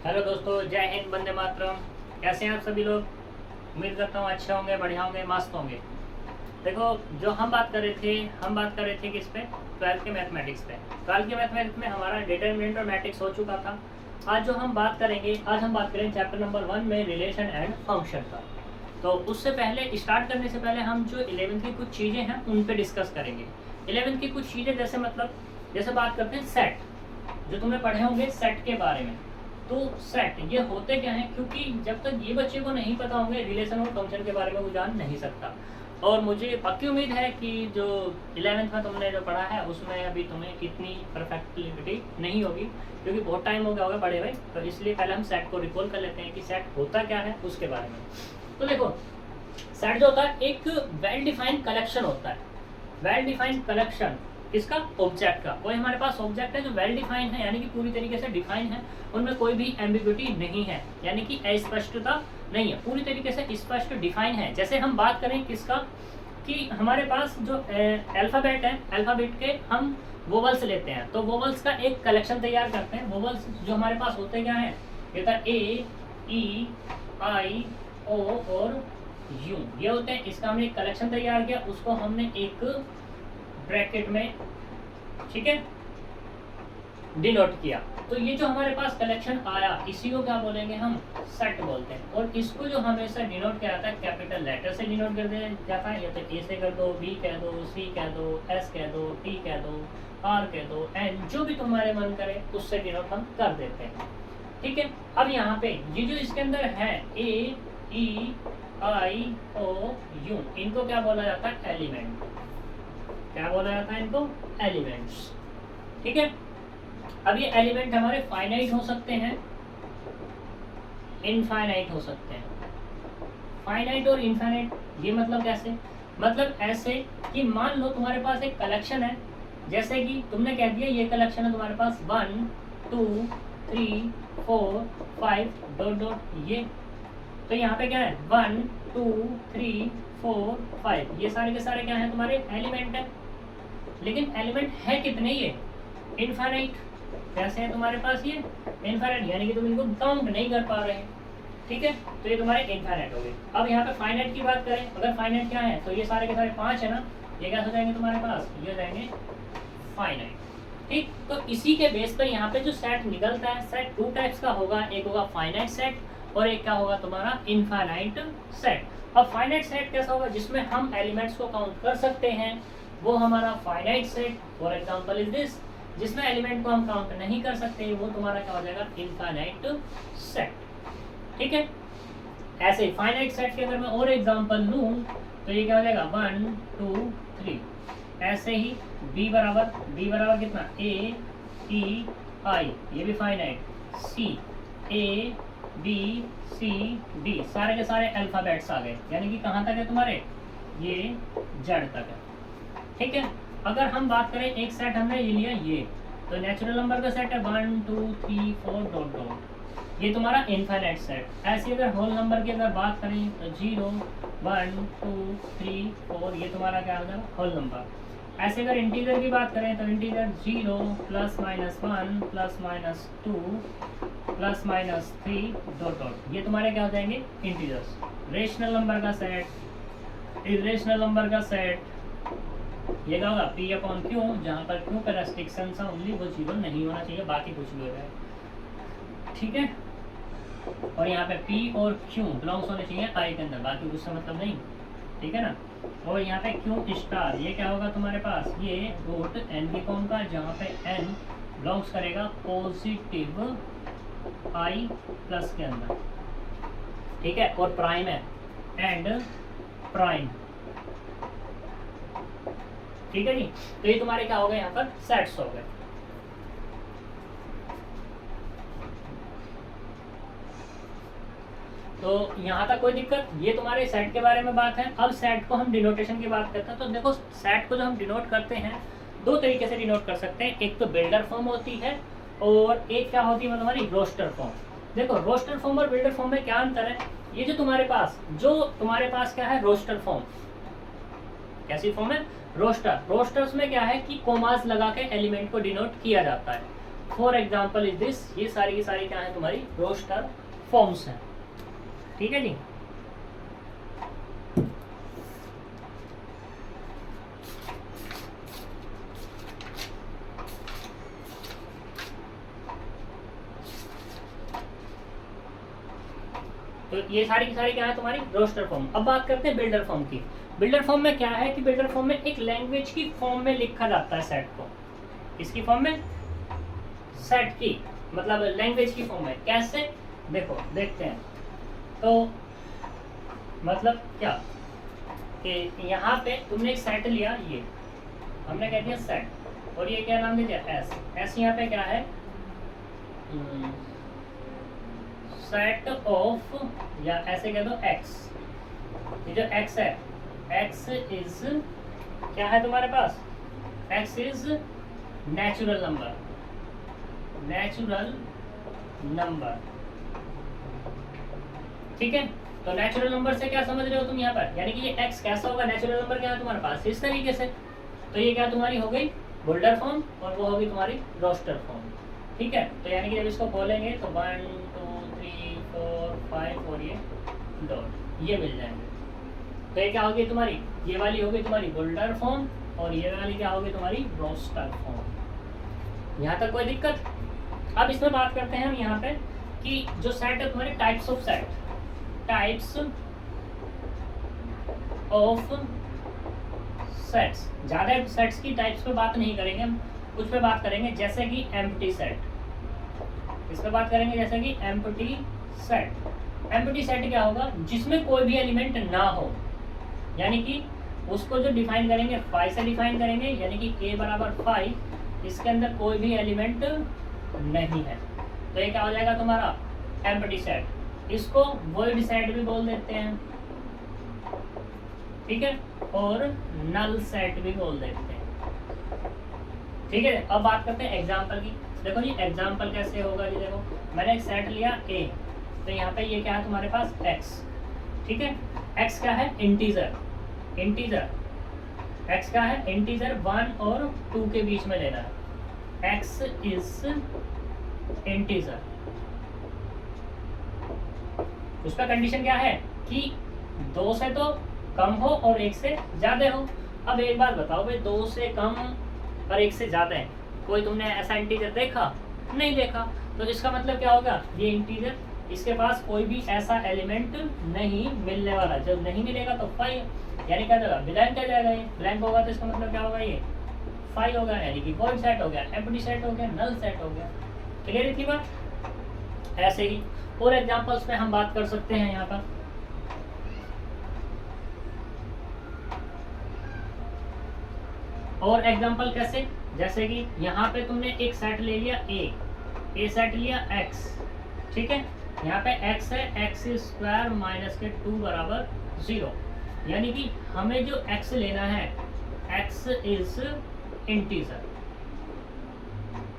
Hello दोस्तों, जय हिंद, वंदे मातरम। कैसे हैं आप सभी लोग? उम्मीद करता हूँ अच्छे होंगे, बढ़िया होंगे, मस्त होंगे। देखो, जो हम बात कर रहे थे किस पे? ट्वेल्थ के मैथमेटिक्स पे। ट्वेल्थ के मैथमेटिक्स में हमारा डिटरमिनेंट और मैट्रिक्स हो चुका था। आज हम बात करेंगे चैप्टर नंबर 1 में रिलेशन एंड फंक्शन का। तो उससे पहले, स्टार्ट करने से पहले हम जो 11th की कुछ चीज़ें हैं उन पे डिस्कस करेंगे। 11th की कुछ चीज़ें जैसे बात करते हैं सेट, जो तुमने पढ़े होंगे सेट के बारे में। तो सेट ये होते क्या हैं, क्योंकि जब तक ये बच्चे को नहीं पता होंगे रिलेशन और फंक्शन के बारे में वो जान नहीं सकता। और मुझे पक्की उम्मीद है कि जो 11th में तुमने जो पढ़ा है उसमें अभी तुम्हें इतनी परफेक्टिविटी नहीं होगी, क्योंकि बहुत टाइम हो गया होगा पढ़े हुए। तो इसलिए पहले हम सेट को रिकॉल कर लेते हैं कि सेट होता क्या है उसके बारे में। तो देखो, सेट जो होता है एक वेल डिफाइंड कलेक्शन होता है। वेल डिफाइंड कलेक्शन इसका ऑब्जेक्ट का, वही हमारे पास ऑब्जेक्ट है जो वेल डिफाइन है, यानी कि पूरी तरीके से डिफाइन है, उनमें कोई भी एम्बिग्युइटी नहीं है, यानी कि अस्पष्टता नहीं है, पूरी तरीके से स्पष्ट डिफाइन है। जैसे हम बात करें किसका, कि हमारे पास जो अल्फ़ाबेट है, अल्फ़ाबेट के हम वोवल्स लेते हैं, तो वोवल्स का एक कलेक्शन तैयार करते हैं। वोवल्स जो हमारे पास होते क्या है, ये था ए, ई, आई, ओ और यू, ये होते हैं। इसका हमने एक कलेक्शन तैयार किया, उसको हमने एक ब्रैकेट में, ठीक है, डिनोट किया। तो ये जो हमारे पास कलेक्शन आया, इसी को क्या बोलेंगे हम? सेट बोलते हैं। और इसको जो हमेशा डिनोट किया जाता है कैपिटल लेटर से डिनोट कर दिया जाता है, या तो ए से कर दो, बी कह दो, सी कह दो, एस कह दो, टी कह दो, आर कह दो, एन, जो भी तुम्हारे मन करे उससे डिनोट हम कर देते हैं। ठीक है, अब यहाँ पे ये जो इसके अंदर है ए, ई, आई, ओ, यू, इनको क्या बोला जाता है? एलिमेंट। क्या बोला जाता है इनको? एलिमेंट्स। ठीक है, अब ये एलिमेंट हमारे फाइनाइट हो सकते हैं, इनफाइनाइट हो सकते हैं। फाइनाइट और इनफाइनाइट ये मतलब कैसे? मतलब ऐसे कि मान लो तुम्हारे पास एक कलेक्शन है, जैसे कि तुमने कह दिया ये कलेक्शन है तुम्हारे पास 1 2 3 4 5 डॉट डॉट ये। तो यहाँ पे क्या है? 1 2 3 4 5, ये सारे के सारे क्या है? तुम्हारे एलिमेंट है। लेकिन एलिमेंट है कितने? ये इनफाइनाइट। कैसे है तुम्हारे पास ये? इनफाइनाइट, यानी कि तुम इनको काउंट नहीं कर पा रहे हैं। ठीक है, तो ये तुम्हारे इनफाइनाइट हो गए। अब यहाँ पे फाइनाइट की बात करें, अगर फाइनाइट क्या है, तो ये सारे के सारे 5 है ना, ये क्या हो जाएंगे तुम्हारे पास? ये हो जाएंगे फाइनाइट। ठीक, तो इसी के बेस पर यहाँ पे जो सेट निकलता है, सेट 2 टाइप्स का होगा, एक होगा फाइनाइट सेट और एक क्या होगा तुम्हारा? Infinite set. अब फाइनाइट सेट कैसा होगा? जिसमें हम एलिमेंट्स को काउंट कर सकते हैं, वो हमारा finite set. For example is this. जिसमें एलिमेंट को हम काउंट नहीं कर सकते, वो तुम्हारा क्या हो जाएगा? Infinite set. ठीक है, ऐसे फाइनाइट सेट के अगर मैं और एग्जांपल लूं, तो ये क्या हो जाएगा? 1 2 3। ऐसे ही b बराबर कितना? a, e, i, ये भी finite. c, a, b, c, d, सारे के सारे अल्फाबेट्स आ गए, यानी कि कहाँ तक है तुम्हारे? ये z तक है। ठीक है, अगर हम बात करें एक सेट हमने ये लिया, ये तो नेचुरल नंबर का सेट है 1 2 3 4 डॉट डॉट, ये तुम्हारा इनफाइनाइट सेट। ऐसे अगर होल नंबर की अगर बात करें तो 0 1 2 3 4, ये तुम्हारा क्या हो जाएगा? Whole number. ऐसे अगर इंटीजर की बात करें तो integer 0 plus minus 1 plus minus 2 plus minus 3 dot dot, ये तुम्हारे क्या हो जाएंगे? इंटीजर्स। रेशनल नंबर का सेट, इरेशनल नंबर का सेट, ये क्या होगा? P अपॉन Q, जहाँ पर Q का रेस्ट्रिक्शन सा ओनली वो 0 नहीं होना चाहिए, बाकी कुछ भी हो जाए। ठीक है, और यहाँ पे P और Q बिलोंग्स होने चाहिए I के अंदर, बाकी कुछ से मतलब नहीं। ठीक है ना, और यहाँ पे Q स्टार, ये क्या होगा तुम्हारे पास? ये रूट N की फॉर्म का, जहाँ पे N बिलोंग्स करेगा पॉजिटिव I प्लस के अंदर। ठीक है, और प्राइम है एंड प्राइम। ठीक है जी, तो ये तुम्हारे क्या हो गए? यहाँ पर सेट्स हो गए। तो यहाँ तक कोई दिक्कत? ये तुम्हारे सेट के बारे में बात है। अब सेट को हम डिनोटेशन की बात करते हैं, तो देखो सेट को जो हम डिनोट करते हैं, 2 तरीके से डिनोट कर सकते हैं। एक तो बिल्डर फॉर्म होती है, और एक क्या होती है तुम्हारी? Roster form. देखो, रोस्टर फॉर्म और बिल्डर फॉर्म में क्या अंतर है? ये जो तुम्हारे पास क्या है? Roster form. कैसी फॉर्म है? रोस्टर। रोस्टर्स में क्या है कि कोमास लगा के एलिमेंट को डिनोट किया जाता है। फॉर एग्जाम्पल इज दिस, ये सारी की सारी क्या है तुम्हारी रोस्टर फॉर्म्स हैं। ठीक है जी। तो ये सारी की सारी क्या है तुम्हारी रोस्टर फॉर्म। अब बात करते हैं बिल्डर फॉर्म की। बिल्डर फॉर्म में क्या है कि बिल्डर फॉर्म में एक लैंग्वेज की फॉर्म में लिखा जाता है सेट को। इसकी फॉर्म में, सेट की मतलब लैंग्वेज की फॉर्म में। कैसे, देखो देखते हैं। तो मतलब क्या कि यहाँ पे तुमने एक सेट लिया, ये हमने कह दिया सेट, और ये क्या नाम दे दिया एस। एस यहाँ पे क्या है, सेट ऑफ, या ऐसे कह दो एक्स। ये जो एक्स है, एक्स इज क्या है तुम्हारे पास, x is natural number, natural number. ठीक है, तो नेचुरल नंबर से क्या समझ रहे हो तुम यहाँ पर, यानी कि ये एक्स कैसा होगा, नेचुरल नंबर क्या है तुम्हारे पास इस तरीके से। तो ये क्या तुम्हारी हो गई बिल्डर फॉर्म, और वो होगी तुम्हारी रोस्टर फॉर्म। ठीक है, तो यानी कि जब इसको खोलेंगे तो 1 2 3 4 5 और ये डॉट ये मिल जाएंगे। तो ये क्या होगी तुम्हारी, ये वाली होगी तुम्हारी बिल्डर फॉर्म, और ये वाली क्या होगी तुम्हारी रोस्टर फॉर्म। यहाँ तक कोई दिक्कत। अब इसमें बात करते हैं हम यहाँ पे कि जो सेट है तुम्हारे types of set, types of sets. ज्यादा सेट्स की टाइप्स पे बात नहीं करेंगे हम, कुछ पे बात करेंगे जैसे कि एम्प्टी सेट। इस पे बात करेंगे जैसे कि एम्प्टी सेट। एम्प्टी सेट क्या होगा, जिसमें कोई भी एलिमेंट ना हो, यानी कि उसको जो डिफाइन करेंगे 5 से डिफाइन करेंगे, यानी कि a बराबर 5, इसके अंदर कोई भी एलिमेंट नहीं है। तो ये क्या हो जाएगा तुम्हारा एम्प्टी सेट। इसको वॉइड सेट भी बोल देते हैं, ठीक है, और नल सेट भी बोल देते हैं। ठीक है, अब बात करते हैं एग्जाम्पल की। देखो जी एग्जाम्पल कैसे होगा जी, देखो मैंने एक सेट लिया a, तो यहाँ पे ये क्या है तुम्हारे पास x। ठीक है, x क्या है इंटीजर, इंटीजर x क्या है इंटीजर 1 और 2 के बीच में लेना है। x is integer. उस पर कंडीशन क्या है कि 2 से तो कम हो और 1 से ज्यादा हो। अब एक बात बताओ भाई, 2 से कम और 1 से ज्यादा है, कोई तुमने ऐसा इंटीजर देखा? नहीं देखा। तो इसका मतलब क्या होगा, ये इंटीजर इसके पास कोई भी ऐसा एलिमेंट नहीं मिलने वाला। जब नहीं मिलेगा तो 5, यानी क्या होगा ब्लैंक आ जाएगा। ये ब्लैंक होगा तो इसका मतलब क्या होगा, ये 5 होगा, यानी कि वॉइड सेट हो गया, एम्प्टी सेट हो गया, नल सेट हो गया। क्लियर इतनी बात। ऐसे ही और एग्जांपल्स पे हम बात कर सकते हैं यहाँ पर। और एग्जांपल कैसे, जैसे कि यहाँ पे तुमने एक सेट ले लिया ए सेट लिया x। ठीक है, यहाँ पे x है x स्क्वायर माइनस के 2 बराबर 0, यानी कि हमें जो x लेना है x इज इंटीजर।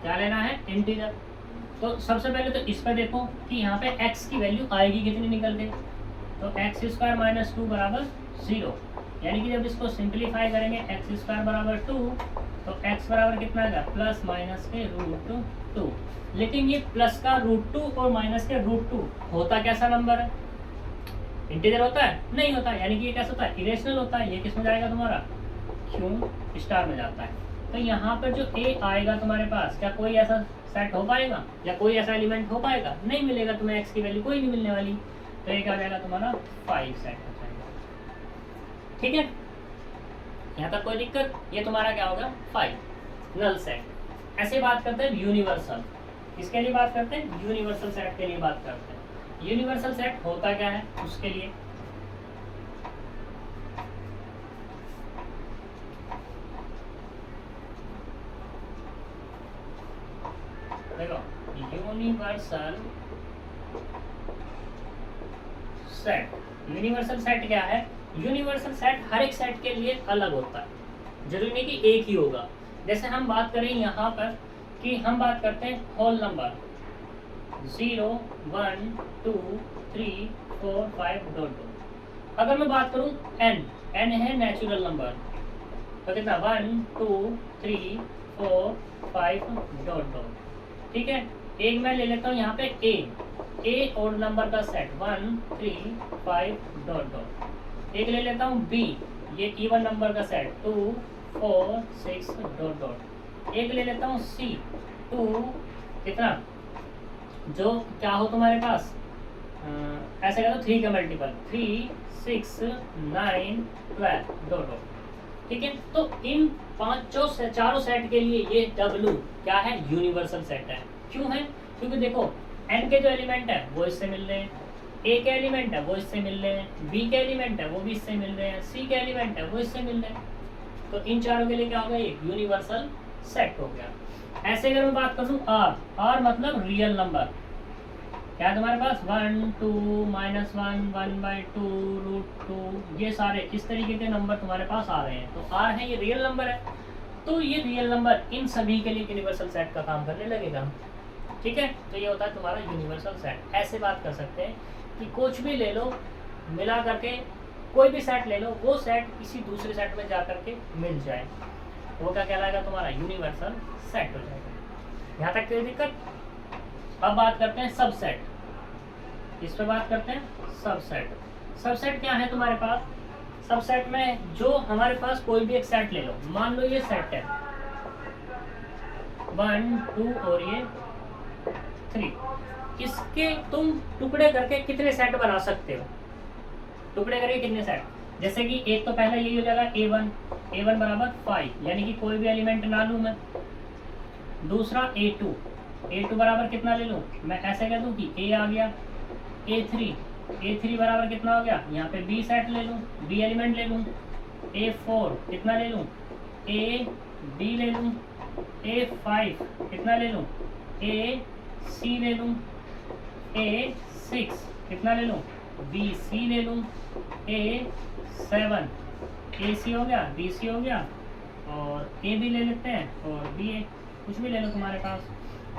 क्या लेना है, इंटीजर। तो सबसे पहले तो इस पर देखो कि यहाँ पे x की वैल्यू आएगी कितनी निकल के, तो x स्क्वायर माइनस 2 बराबर 0, यानी कि जब इसको सिंप्लीफाई करेंगे x स्क्वायर बराबर 2, तो x बराबर कितना आएगा प्लस माइनस के √2। लेकिन ये प्लस का √2 और माइनस के √2 होता कैसा नंबर है, इंटीजर होता है? नहीं होता, यानी कि ये कैसा होता है, इरेशनल होता है। ये किस में जाएगा तुम्हारा, क्यों स्टार में जाता है। तो यहाँ पर जो a आएगा तुम्हारे पास, क्या कोई ऐसा सेट हो पाएगा या कोई ऐसा एलिमेंट हो पाएगा? नहीं मिलेगा तुम्हें, x की वैल्यू कोई नहीं मिलने वाली। तो ये क्या हो जाएगा तुम्हारा 5 सेट हो जाएगा। ठीक है, यहाँ तक कोई दिक्कत। ये तुम्हारा क्या होगा 5 नल सेट। ऐसे बात करते हैं यूनिवर्सल। किसके लिए बात करते हैं, यूनिवर्सल सेट के लिए बात करते हैं। यूनिवर्सल सेट होता क्या है उसके लिए, देखो यूनिवर्सल सेट। यूनिवर्सल सेट क्या है, यूनिवर्सल सेट हर एक सेट के लिए अलग होता है, जरूरी नहीं कि एक ही होगा। जैसे हम बात करें यहाँ पर कि हम बात करते हैं होल नंबर 0 1 2 3 4 5 डॉट डॉट। अगर मैं बात करूँ n है नेचुरल नंबर, तो कितना 1 2 3 4 5 डॉट डॉट। ठीक है। एक मैं ले लेता हूँ यहाँ पे ए ओड नंबर का सेट 1 3 5 डॉट डॉट। एक ले लेता हूँ बी, ये इवन नंबर का सेट 2 4 6 डॉट डॉट। एक ले लेता हूँ सी 2 कितना, जो क्या हो तुम्हारे पास ऐसे करो 3 का मल्टीपल 3 6 9 12 डॉट डॉट। ठीक है, तो इन चारों सेट के लिए ये W क्या है, यूनिवर्सल सेट है। क्यों है, क्योंकि देखो n के जो एलिमेंट है वो इससे मिल रहे हैं, a के एलिमेंट है वो इससे मिल रहे हैं, b के एलिमेंट है वो भी इससे मिल रहे हैं, c के एलिमेंट है वो इससे मिल रहे हैं। तो इन चारों के लिए क्या हो गया, एक यूनिवर्सल सेट हो गया। ऐसे अगर मैं बात करूँ r मतलब रियल नंबर, क्या है तुम्हारे पास 1 2 -1 1/2 √2, ये सारे इस तरीके के नंबर तुम्हारे पास आ रहे हैं। तो r है, ये रियल नंबर है, तो ये रियल नंबर इन सभी के लिए यूनिवर्सल सेट का काम करने लगेगा। ठीक है, तो ये होता है तुम्हारा यूनिवर्सल सेट। ऐसे बात कर सकते हैं कि कुछ भी ले लो मिला करके, कोई भी सेट ले लो, वो सेट किसी दूसरे सेट में जा करके मिल जाए, वो क्या कहलाएगा, तुम्हारा यूनिवर्सल सेट हो जाएगा। यहाँ तक कोई दिक्कत। अब बात करते हैं सबसेट। इस पे बात करते हैं सबसेट। सबसेट क्या है तुम्हारे पास, सबसेट में जो हमारे पास कोई भी एक सेट ले लो, मान लो ये सेट है 1 2 और ये 3, इसके तुम टुकड़े करके कितने सेट बना सकते हो, टुकड़े करके कितने सेट, जैसे कि एक तो पहला यही हो जाएगा a1 बराबर 5, यानी कि कोई भी एलिमेंट ना लूँ मैं। दूसरा a2 बराबर कितना ले लूँ मैं, ऐसे कह दूँ कि a आ गया, a3 बराबर कितना हो गया, यहाँ पे b सेट ले लूँ, b एलिमेंट ले लूँ। a4 कितना ले लूँ, a b ले लूँ। a5 कितना ले लूँ, a c ले लूँ। a6 कितना ले लूँ, b c ले लूँ। a7 a c हो गया, b c हो गया, और a b ले लेते हैं, और b a कुछ भी ले लो तुम्हारे पास।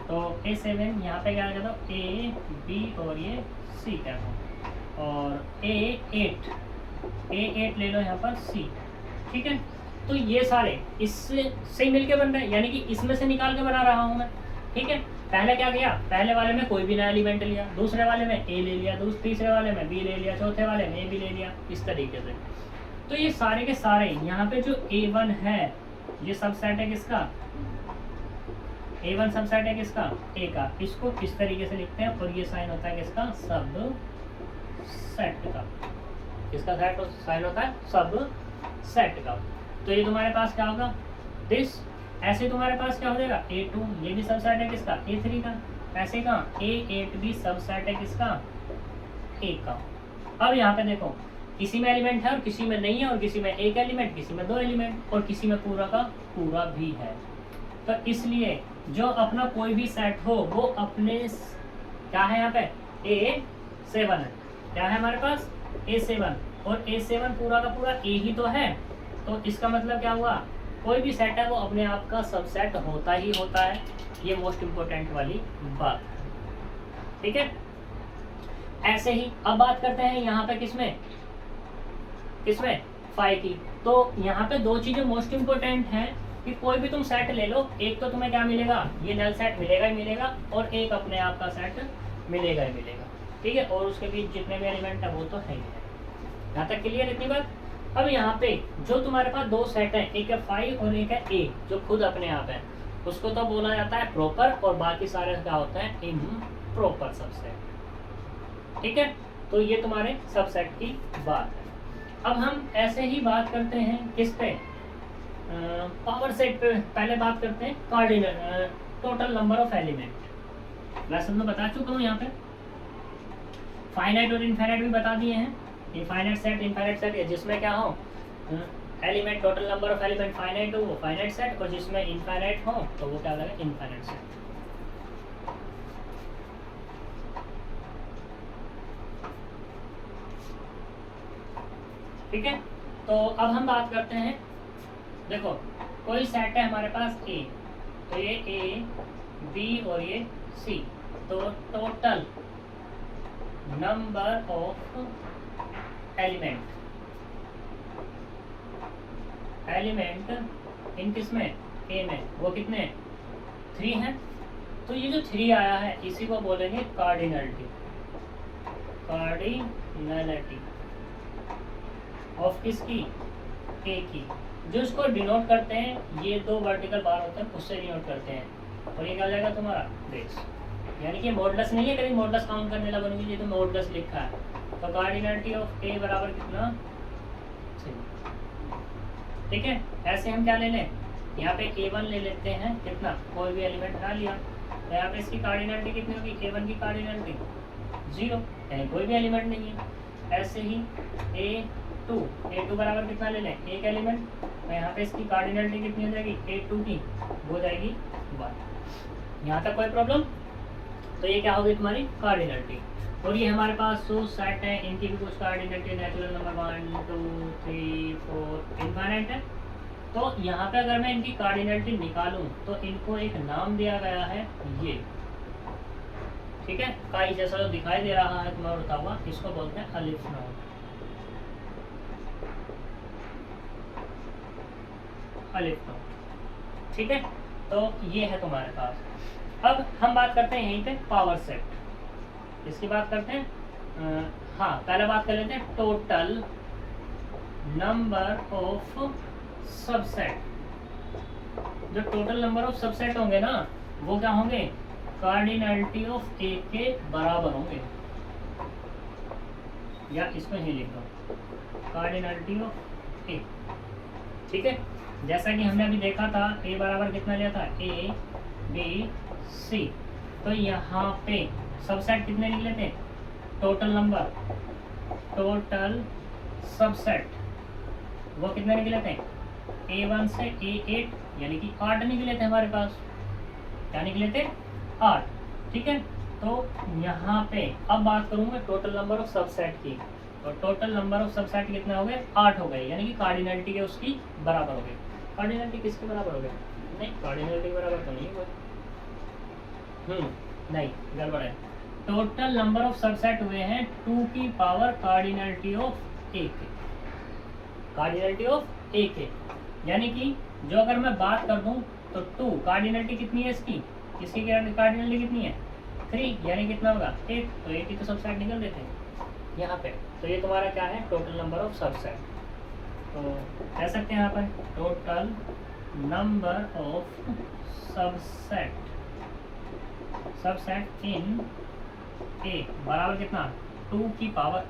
तो a7 यहाँ पे क्या कहता हूँ, a b और ये c कहता हूँ, और a8 ले लो यहाँ पर c। ठीक है, तो ये सारे इससे से मिलके बन रहे हैं, यानी कि इसमें से निकाल के बना रहा हूँ मैं। ठीक है, पहले क्या किया, पहले वाले में कोई भी नया एलिमेंट लिया, दूसरे वाले में a ले लिया, तीसरे वाले में b ले लिया, चौथे वाले में a भी ले लिया, इस तरीके से। तो ये सारे के सारे यहाँ पे जो a1 है, ये सबसेट है किसका, a1 सबसेट है किसका, a का। इसको किस तरीके से लिखते हैं, और ये साइन होता है किसका, सब सेट का। किसका सेट साइन होता है, सब सेट का। तो ये तुम्हारे पास क्या होगा, दिस। ऐसे तुम्हारे पास क्या हो जाएगा, a2 ये भी सबसेट है किसका, a3 का। ऐसे का a8 भी सबसेट है किसका, a का। अब यहाँ पे देखो, किसी में एलिमेंट है और किसी में नहीं है, और किसी में एक एलिमेंट, किसी में दो एलिमेंट, और किसी में पूरा का पूरा भी है। तो इसलिए जो अपना कोई भी सेट हो वो अपने क्या है, यहाँ पे a7 है, क्या है हमारे पास a7, और a7 पूरा का पूरा a ही तो है। तो इसका मतलब क्या हुआ, कोई भी सेट है वो अपने आप का सबसेट होता ही होता है। ये मोस्ट इम्पोर्टेंट वाली बात है। ठीक है, ऐसे ही अब बात करते हैं यहाँ पे किसमें फाइव की। तो यहाँ पे दो चीजें मोस्ट इम्पोर्टेंट हैं कि कोई भी तुम सेट ले लो, एक तो तुम्हें क्या मिलेगा, ये नल सेट मिलेगा ही मिलेगा, और एक अपने आप का सेट मिलेगा ही मिलेगा। ठीक है, और उसके बीच जितने भी एलिमेंट है वो तो है ही है। यहाँ तक क्लियर इतनी बात। अब यहाँ पे जो तुम्हारे पास दो सेट है, एक है 5 और एक है a, जो खुद अपने आप है, उसको तो बोला जाता है प्रॉपर, और बाकी सारे क्या होता है, इम्प्रॉपर सबसेट। ठीक है, तो ये तुम्हारे सबसेट की बात है। अब हम ऐसे ही बात करते हैं किस पे, पावर सेट पे। पहले बात करते हैं cardinal total number of element. वैसे मैं बता चुका हूँ यहाँ पे, फाइनाइट और इनफाइनाइट भी बता दिए हैं। इनफाइनाइट सेट, इनफाइनाइट सेट, जिसमें क्या हो element, total number of element finite हो वो फाइनाइट सेट, और जिसमें इनफाइनाइट हो तो वो क्या होगा, इनफाइनाइट सेट। ठीक है, तो अब हम बात करते हैं, देखो कोई सेट है हमारे पास a, तो ये a b और ये c, तो total number of element in किसमें, a में, वो कितने 3 हैं। तो ये जो 3 आया है इसी को बोलेंगे कार्डिनलिटी, कार्डिनलिटी ऑफ किसकी, ए की। जो इसको डिनोट करते हैं ये 2 वर्टिकल बार होते हैं उससे डिनोट करते हैं, और ये क्या हो जाएगा तुम्हारा बेस। यानी कि मॉडुलस नहीं है, कभी मॉडुलस काउंट करने लगोगे ये तो मॉडुलस लिखा है। तो कार्डिनलिटी ऑफ ए बराबर कितना, 3। ठीक है, ऐसे हम क्या ले लें, यहाँ पे a1 ले लेते हैं, कितना, कोई भी एलिमेंट हटा लिया, तो यहाँ पे इसकी कार्डिनलिटी कितनी होगी, a1 की कार्डिनलिटी 0, यानी कोई भी एलिमेंट नहीं है। ऐसे ही a2 बराबर कितना ले लें, एक एलिमेंट, तो यहाँ पे इसकी कार्डिनलिटी कितनी हो जाएगी, a2 की हो जाएगी 1। यहाँ तक कोई प्रॉब्लम। तो ये क्या होगी तुम्हारी कार्डिनलिटी। और ये हमारे पास जो सेट है इनकी भी कुछ कार्डिनलिटी नेचुरल नंबर 1 2 3 4 इनफाइनाइट है। तो यहाँ पे अगर मैं इनकी कार्डिनलिटी निकालूं तो इनको एक नाम दिया गया है ये, ठीक है, काई जैसा जो दिखाई दे रहा है तुम्हें उड़ता हुआ, इसको बोलते हैं अलिफ नाउन, अलिफ नाउन। ठीक है, तो ये है तुम्हारे पास। अब हम बात करते हैं यहीं पे पावर सेट, इसकी बात करते हैं। हाँ, पहले बात कर लेते हैं टोटल नंबर ऑफ सबसेट। जो टोटल नंबर ऑफ सबसेट होंगे ना वो क्या होंगे, कार्डिनलिटी ऑफ ए के बराबर होंगे, या इसमें ही लिख दो कार्डिनलिटी ऑफ ए। ठीक है, जैसा कि हमने अभी देखा था ए बराबर कितना लिया था, ए बी सी। तो यहाँ पे सबसेट कितने निकले थे, टोटल नंबर, टोटल सबसेट वो कितने निकले थे, A1 से A8, यानी कि 8 निकले थे हमारे पास। क्या निकले थे, 8। ठीक है, तो यहाँ पे अब बात करूंगा टोटल नंबर ऑफ सबसेट की। तो टोटल नंबर ऑफ सबसेट कितने हो गए, 8 हो गए, यानी कि कार्डिनलिटी के उसकी बराबर हो गए। कार्डिनलिटी किसके बराबर हो गए, नहीं कार्डिनलिटी के बराबर तो नहीं हुए, नहीं गड़बड़ है। टोटल नंबर ऑफ सबसेट हुए हैं 2 की पावर कार्डिनलिटी ऑफ ए के, कार्डिनलिटी ऑफ ए के। यानी कि जो अगर मैं बात कर दूं तो 2 कार्डिनलिटी कितनी है इसकी कार्डिनलिटी कितनी है, 3, यानी कितना होगा 8। तो 8 की तो सबसेट निकल देते हैं यहाँ पे। तो ये तुम्हारा क्या है, टोटल नंबर ऑफ सबसेट। तो कह सकते हैं यहाँ पर टोटल नंबर ऑफ सबसेट इन ए बराबर कितना, 2 की पावर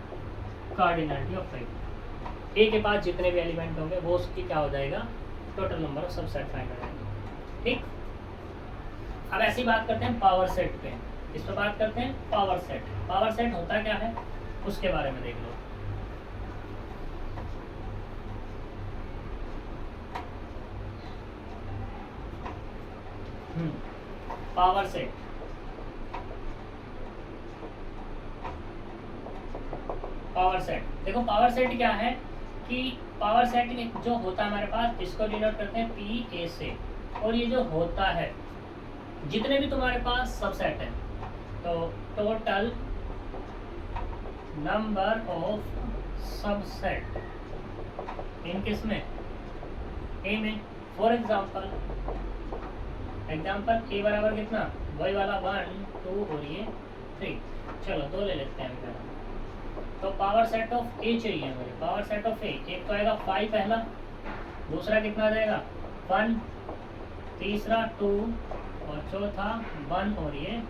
कार्डिनलिटी ऑफ ए के पास जितने भी एलिमेंट होंगे वो उसकी क्या हो जाएगा, total number of subset find हो जाएगा। ठीक, अब ऐसी बात करते हैं पावर सेट पे, इस पर बात करते हैं पावर सेट। पावर सेट होता क्या है उसके बारे में देख लो। पावर सेट, पावर सेट देखो, पावर सेट क्या है कि पावर सेट जो होता है हमारे पास इसको डिनोट करते हैं पी ए से। और ये जो होता है जितने भी तुम्हारे पास सबसेट है, तो टोटल नंबर ऑफ सबसेट इन किस में, ए में। फॉर एग्जाम्पल ए बराबर कितना, वही वाला 1 2 और ये 3, चलो 2 ले लेते हैं हम। तो पावर सेट ऑफ ए चाहिए मुझे, पावर सेट ऑफ ए। एक तो आएगा 5 पहला, दूसरा कितना आ जाएगा 1, तीसरा 2 और चौथा 1 और ये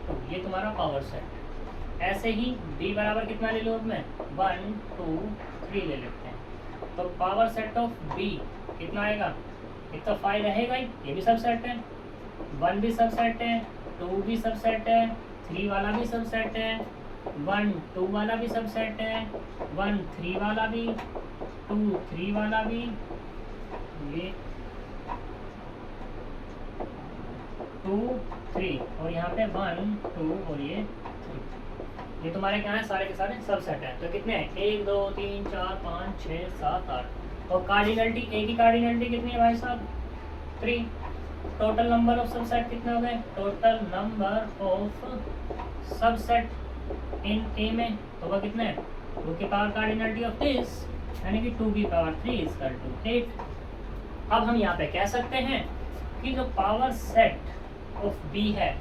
2, ये तुम्हारा पावर सेट। ऐसे ही बी बराबर कितना ले लो मैं, 1 2 3 ले लेते हैं। तो पावर सेट ऑफ बी कितना आएगा, एक तो 5 रहेगा ही, ये भी सबसेट है, 1 भी सबसेट है, 2 भी सबसेट है, 3 वाला भी सबसेट है, 1 2 वाला भी सबसेट है, 1 3 वाला भी, 2 3 वाला भी, ये 2 3 और यहाँ पे 1 2 और ये 3। ये तुम्हारे क्या है, सारे के सारे सबसेट है। तो कितने हैं, 1 2 3 4 5 6 7 8। और कार्डिनलिटी ए की कार्डिनलिटी कितनी है भाई साहब, 3। टोटल नंबर ऑफ सबसेट कितने हो गए, टोटल नंबर ऑफ सबसेट इन ए में तो वह कितने हैं, 2 की पावर कार्डिनलिटी ऑफ दिस, यानी कि 2 की पावर 3 इक्वल टू 8। अब हम यहाँ पे कह सकते हैं कि जो पावर सेट ऑफ बी है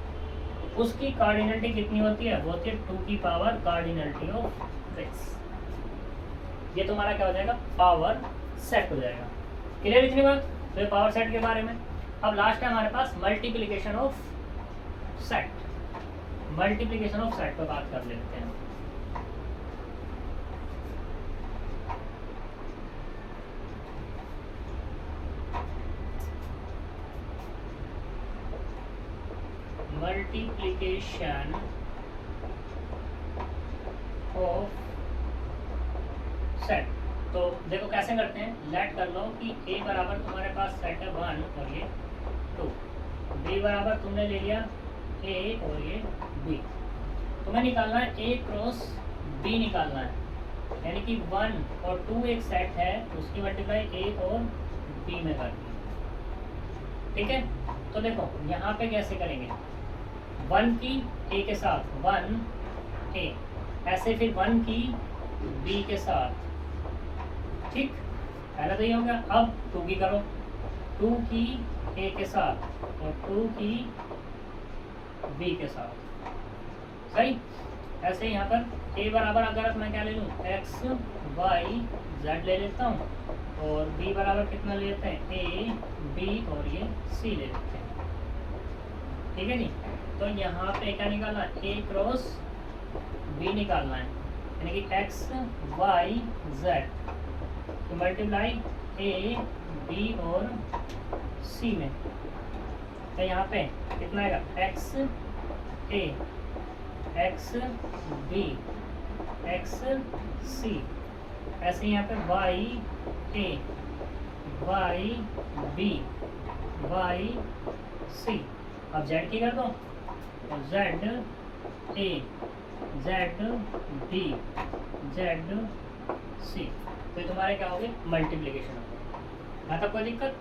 उसकी कार्डिनलिटी कितनी होती है, वो होती है 2 की पावर कार्डिनलिटी ऑफ दिस। ये तुम्हारा क्या हो जाएगा, पावर सेट हो जाएगा। क्लियर इतनी बात, तो ये पावर सेट के बारे में। अब लास्ट है हमारे पास multiplication of set. Multiplication of set पर बात कर लेते हैं। मल्टीप्लिकेशन ऑफ सेट, तो देखो कैसे करते हैं। लेट कर लो कि a बराबर तुम्हारे पास सेट है 1 और ये 2, b बराबर तुमने ले लिया a और ये b। तुम्हें निकालना है a क्रॉस b निकालना है, यानी कि 1 और 2 एक सेट है, उसकी मल्टीप्लाई a और b में कर दी। ठीक है, तो देखो यहाँ पे कैसे करेंगे, 1 की a के साथ 1 a, ऐसे फिर 1 की b के साथ। ठीक, पहला तो ये हो गया। अब 2 की करो, 2 की a के साथ और 2 की b के साथ। सही, ऐसे यहाँ पर a बराबर अगर मैं क्या ले लूँ, x y z ले लेता हूँ, और b बराबर कितना ले लेते हैं, a b और ये c ले लेते हैं। ठीक है जी, तो यहाँ पे क्या निकालना है, a क्रॉस b निकालना है, यानी कि x y z तो मल्टीप्लाई a b और c में। तो यहाँ पे कितना आएगा, x a x b x c, ऐसे यहाँ पे y a y b y c। अब z की कर दो, तो z a z b z c, तो तुम्हारे क्या हो गए, मल्टीप्लिकेशन हो गया। आता कोई दिक्कत।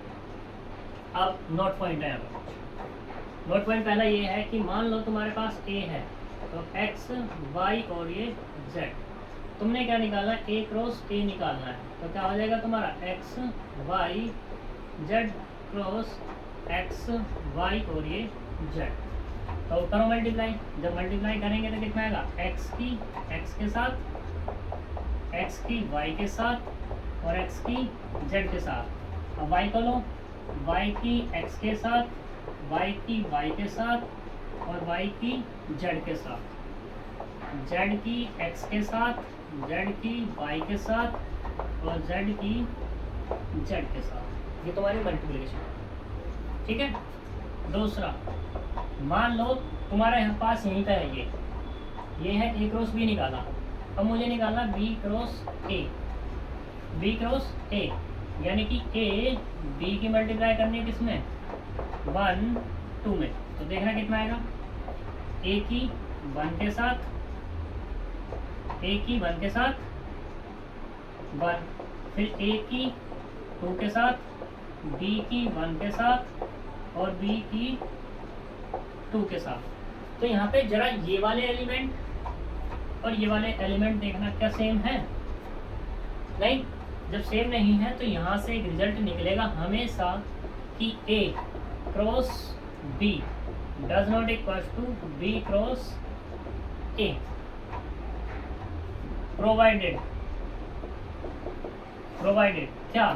अब नोट पॉइंट है यहाँ पर। नोट पॉइंट पहला ये है कि मान लो तुम्हारे पास a है, तो x y और ये z, तुमने क्या निकालना है, a क्रॉस a निकालना है। तो क्या हो जाएगा तुम्हारा x y z cross x y और ये z। तो करो मल्टीप्लाई, जब मल्टीप्लाई करेंगे तो कितना आएगा, x की x के साथ, x की y के साथ और x की z के साथ। अब y को लो, y की x के साथ, y की y के साथ और y की z के साथ, z की x के साथ, z की y के साथ और z की z के साथ। ये तुम्हारी मल्टीप्लिकेशन है। ठीक है, दूसरा मान लो तुम्हारे यहाँ पास यहीं पे है, ये है a क्रॉस b निकाला। अब मुझे निकालना b cross a, b cross a, यानी कि a b की मल्टीप्लाई करनी है किसमें, 1 2 में। तो देखना कितना आएगा, a की 1 के साथ, a की 1 के साथ 1, फिर a की 2 के साथ, b की 1 के साथ और b की 2 के साथ। तो यहाँ पे जरा ये वाले एलिमेंट और ये वाले एलिमेंट देखना क्या सेम है, नहीं। जब सेम नहीं है तो यहाँ से एक रिजल्ट निकलेगा हमेशा कि a cross b does not equal to b cross a, provided क्या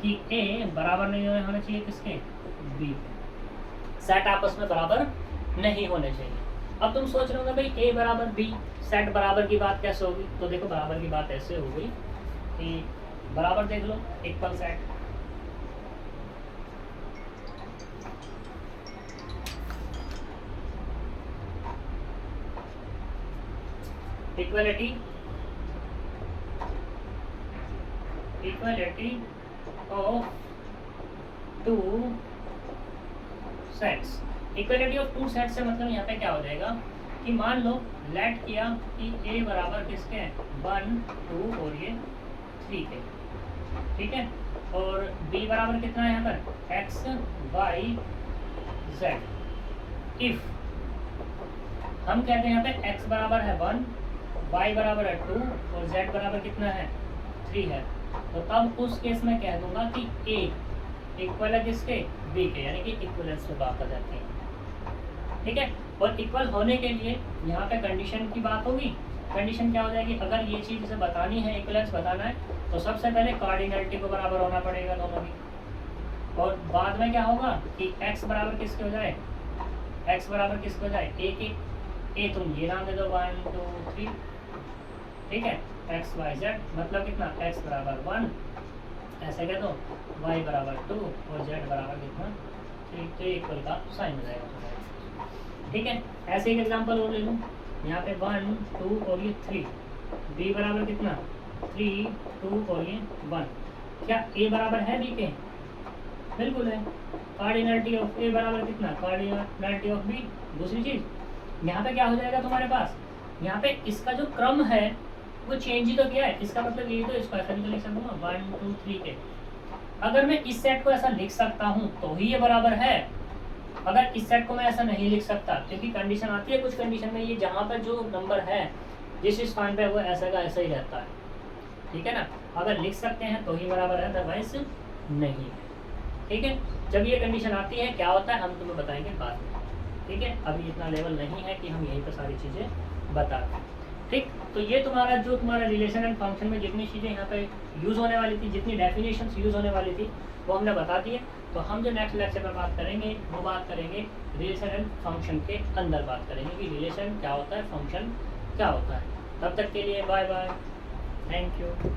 कि a बराबर नहीं होना चाहिए किसके, b। सेट आपस में बराबर नहीं होने चाहिए। अब तुम सोच रहे होगे भाई a बराबर b, सेट बराबर की बात कैसे होगी। तो देखो बराबर की बात ऐसे हो गई कि बराबर देख लो, equal set, equality of two sets. Equality of two set से मतलब यहाँ पे क्या हो जाएगा कि मान लो लेट किया कि a बराबर किसके हैं, 1 2 और ये 3 के। ठीक है, और b बराबर कितना है यहाँ पर, x y z। इफ हम कहते हैं यहाँ पे x बराबर है 1, y बराबर है 2 और z बराबर कितना है, 3 है, तो तब उस केस में कह दूंगा कि a इक्वल है किसके, b के, यानी कि इक्वलेंस में बात आ जाती है। ठीक है। और इक्वल होने के लिए यहाँ पे कंडीशन की बात होगी। कंडीशन क्या हो जाएगी, अगर ये चीज़ इसे बतानी है, इक्वलेंस बताना है, तो सबसे पहले कार्डिनलिटी को बराबर होना पड़ेगा दोनों की। और बाद में क्या होगा कि x बराबर किसके हो जाए, x बराबर किसके हो जाए, a के। a तुम ये नाम दे दो 1 2 3, ठीक है। x y z मतलब कितना, x बराबर 1 ऐसे कह दो, y बराबर 2 और z बराबर कितना 3, तो इक्वल का साइन हो जाएगा, ठीक है। ऐसे एक एग्जांपल और ले लूँ, यहाँ पे 1 2 और ये 3, b बराबर कितना 3 2 और ये 1, क्या a बराबर है b के, बिल्कुल है। कार्डिनलिटी ऑफ a बराबर कितना, कार्डिनलिटी ऑफ b। दूसरी चीज यहाँ पे क्या हो जाएगा तुम्हारे पास, यहाँ पे इसका जो क्रम है वो चेंज ही तो किया है, इसका मतलब ये तो इसको ऐसा भी तो लिख सकूँगा 1 2 3 के। अगर मैं इस सेट को ऐसा लिख सकता हूँ तो ही ये बराबर है, अगर इस सेट को मैं ऐसा नहीं लिख सकता, क्योंकि कंडीशन आती है कुछ कंडीशन में ये जहाँ पर जो नंबर है जिस स्थान पे वो ऐसा का ऐसा ही रहता है, ठीक है ना। अगर लिख सकते हैं तो ही बराबर है, अदरवाइज नहीं, ठीक है। जब ये कंडीशन आती है क्या होता है हम तुम्हें बताएंगे बाद में, ठीक है। अभी इतना लेवल नहीं है कि हम यहीं पर सारी चीज़ें बता दें, ठीक। तो ये तुम्हारा जो तुम्हारा रिलेशन एंड फंक्शन में जितनी चीज़ें यहाँ पे यूज़ होने वाली थी, जितनी डेफिनेशंस यूज़ होने वाली थी वो हमने बता दी है। तो हम जो नेक्स्ट लेक्चर में बात करेंगे वो बात करेंगे रिलेशन एंड फंक्शन के अंदर बात करेंगे कि रिलेशन क्या होता है, फंक्शन क्या होता है। तब तक के लिए बाय बाय, थैंक यू।